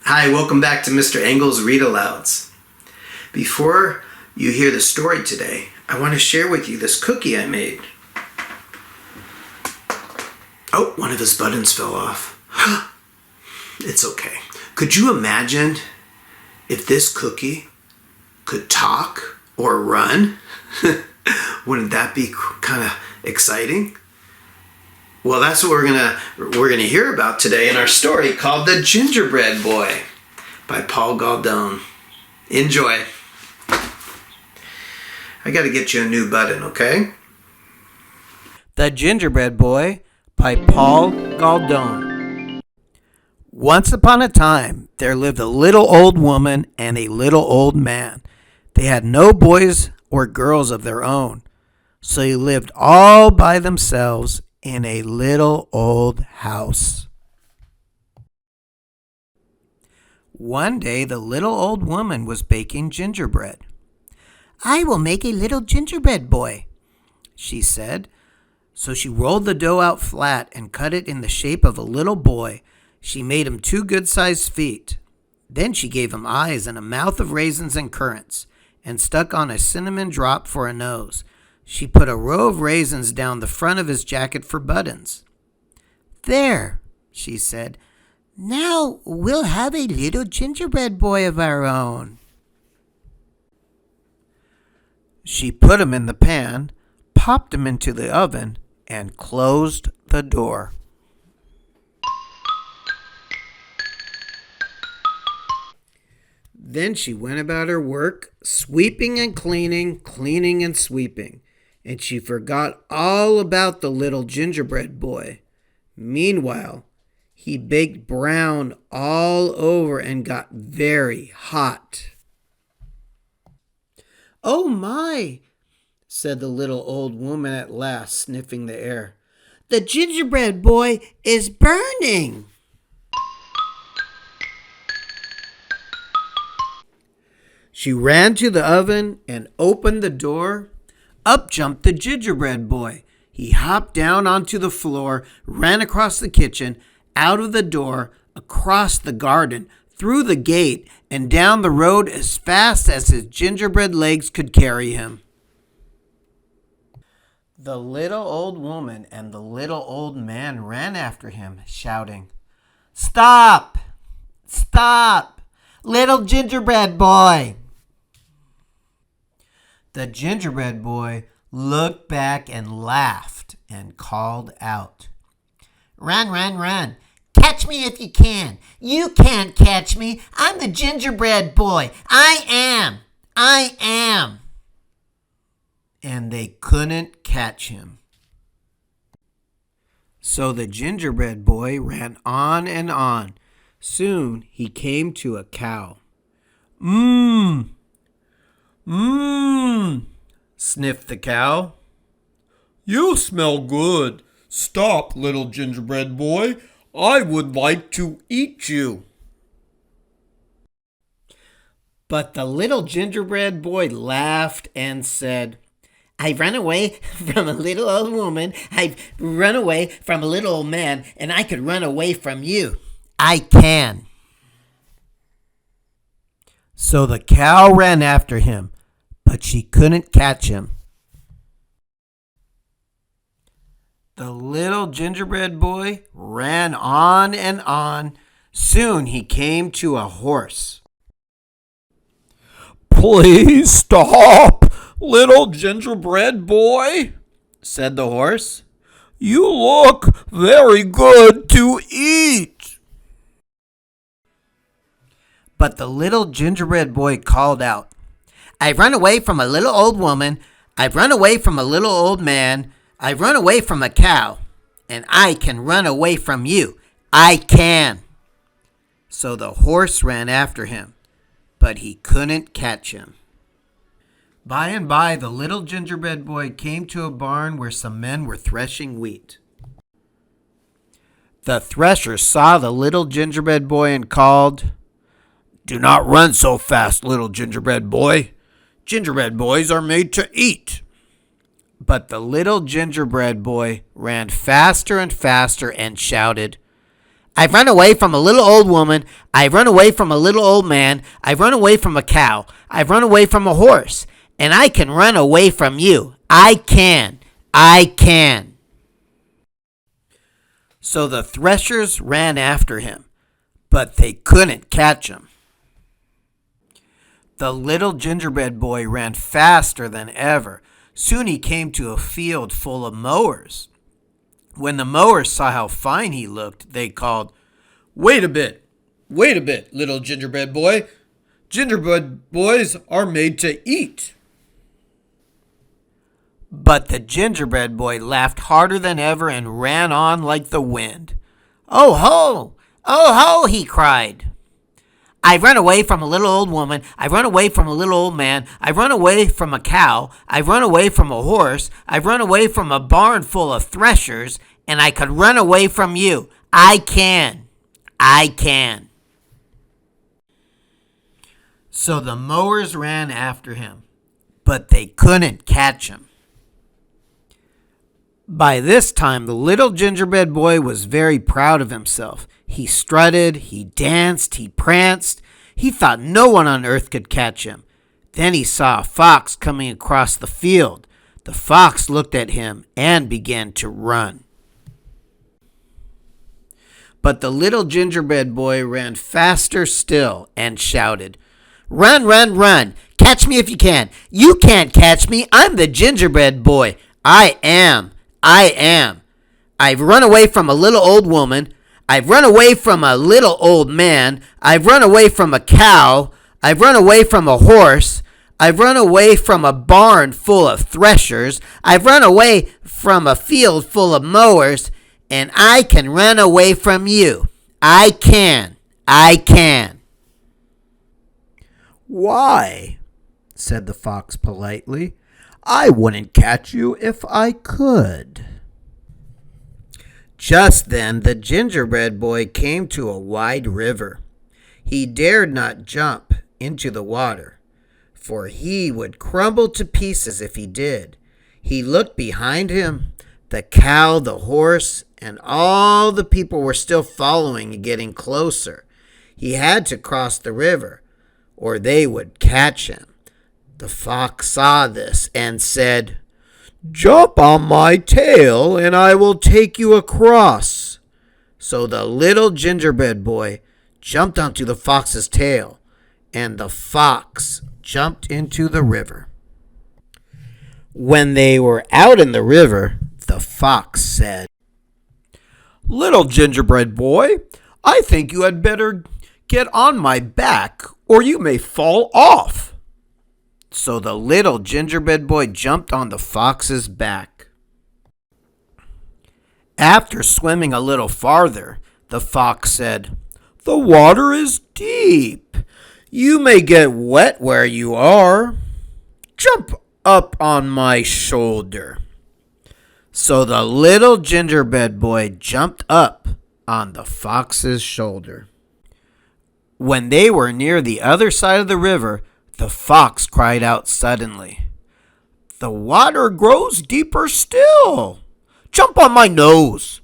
Hi, welcome back to Mr. Engel's Read Alouds. Before you hear the story today, I want to share with you this cookie I made. Oh, one of his buttons fell off. It's okay. Could you imagine if this cookie could talk or run? Wouldn't that be kind of exciting? Well, that's what we're gonna hear about today in our story called The Gingerbread Boy by Paul Galdone. Enjoy. I gotta get you a new button, okay? The Gingerbread Boy by Paul Galdone. Once upon a time, there lived a little old woman and a little old man. They had no boys or girls of their own, so they lived all by themselves in a little old house. One day, the little old woman was baking gingerbread. "I will make a little gingerbread boy," she said. So she rolled the dough out flat and cut it in the shape of a little boy. She made him 2 good-sized feet. Then she gave him eyes and a mouth of raisins and currants, and stuck on a cinnamon drop for a nose. She put a row of raisins down the front of his jacket for buttons. "There," she said. "Now we'll have a little gingerbread boy of our own." She put him in the pan, popped him into the oven, and closed the door. Then she went about her work, sweeping and cleaning, cleaning and sweeping, and she forgot all about the little gingerbread boy. Meanwhile, he baked brown all over and got very hot. "Oh my," said the little old woman at last, sniffing the air. "The gingerbread boy is burning." She ran to the oven and opened the door. Up jumped the gingerbread boy. He hopped down onto the floor, ran across the kitchen, out of the door, across the garden, through the gate, and down the road as fast as his gingerbread legs could carry him. The little old woman and the little old man ran after him, shouting, "Stop! Stop! Little gingerbread boy!" The gingerbread boy looked back and laughed and called out, "Run, run, run! Catch me if you can! You can't catch me! I'm the gingerbread boy! I am! I am!" And they couldn't catch him. So the gingerbread boy ran on and on. Soon he came to a cow. Mmm, sniffed the cow. "You smell good. Stop, little gingerbread boy. I would like to eat you." But the little gingerbread boy laughed and said, "I've run away from a little old woman. I've run away from a little old man, and I could run away from you. I can." So the cow ran after him, but she couldn't catch him. The little gingerbread boy ran on and on. Soon he came to a horse. "Please stop, little gingerbread boy," said the horse. "You look very good to eat." But the little gingerbread boy called out, "I've run away from a little old woman. I've run away from a little old man. I've run away from a cow. And I can run away from you. I can." So the horse ran after him, but he couldn't catch him. By and by, the little gingerbread boy came to a barn where some men were threshing wheat. The thresher saw the little gingerbread boy and called, "Do not run so fast, little gingerbread boy. Gingerbread boys are made to eat." But the little gingerbread boy ran faster and faster and shouted, I've run away from a little old woman. I've run away from a little old man. I've run away from a cow. I've run away from a horse. And I can run away from you. I can. I can. So the threshers ran after him, but they couldn't catch him. The little gingerbread boy ran faster than ever. Soon he came to a field full of mowers. When the mowers saw how fine he looked, they called, Wait a bit, little gingerbread boy. Gingerbread boys are made to eat. But the gingerbread boy laughed harder than ever and ran on like the wind. Oh ho! Oh ho! He cried. I've run away from a little old woman. I've run away from a little old man. I've run away from a cow. I've run away from a horse. I've run away from a barn full of threshers. And I could run away from you. I can. I can. So the mowers ran after him, but they couldn't catch him. By this time, the little gingerbread boy was very proud of himself. He strutted, he danced, he pranced. He thought no one on earth could catch him. Then he saw a fox coming across the field. The fox looked at him and began to run. But the little gingerbread boy ran faster still and shouted, Run, run, run! Catch me if you can! You can't catch me! I'm the gingerbread boy! I am! I am! I've run away from a little old woman. I've run away from a little old man. I've run away from a cow. I've run away from a horse. I've run away from a barn full of threshers. I've run away from a field full of mowers. And I can run away from you. I can. I can. Why? Said the fox politely. I wouldn't catch you if I could. Just then the gingerbread boy came to a wide river. He dared not jump into the water, for he would crumble to pieces if he did. He looked behind him. The cow, the horse, and all the people were still following and getting closer. He had to cross the river, or they would catch him. The fox saw this and said, Jump on my tail, and I will take you across. So the little gingerbread boy jumped onto the fox's tail, and the fox jumped into the river. When they were out in the river, the fox said, Little gingerbread boy, I think you had better get on my back, or you may fall off. So the little gingerbread boy jumped on the fox's back. After swimming a little farther, the fox said, The water is deep. You may get wet where you are. Jump up on my shoulder. So the little gingerbread boy jumped up on the fox's shoulder. When they were near the other side of the river, the fox cried out suddenly, The water grows deeper still. Jump on my nose.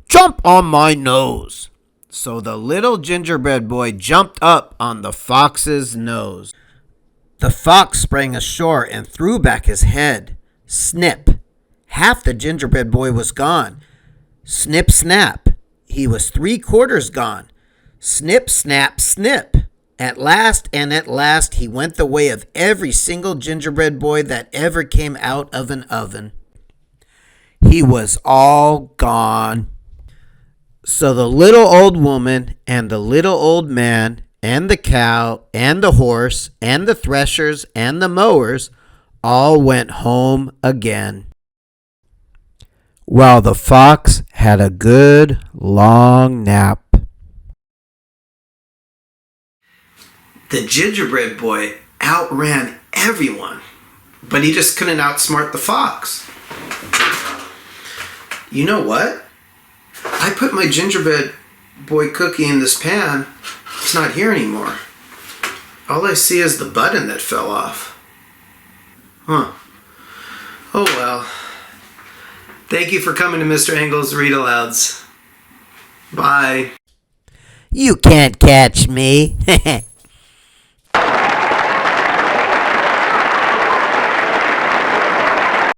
Jump on my nose. So the little gingerbread boy jumped up on the fox's nose. The fox sprang ashore and threw back his head. Snip! Half the gingerbread boy was gone. Snip, snap! He was 3/4 gone. Snip, snap, snip! At last he went the way of every single gingerbread boy that ever came out of an oven. He was all gone. So the little old woman and the little old man and the cow and the horse and the threshers and the mowers all went home again, while the fox had a good long nap. The gingerbread boy outran everyone, but he just couldn't outsmart the fox. You know what? I put my gingerbread boy cookie in this pan. It's not here anymore. All I see is the button that fell off. Huh. Oh well. Thank you for coming to Mr. Engel's Read Alouds. Bye. You can't catch me.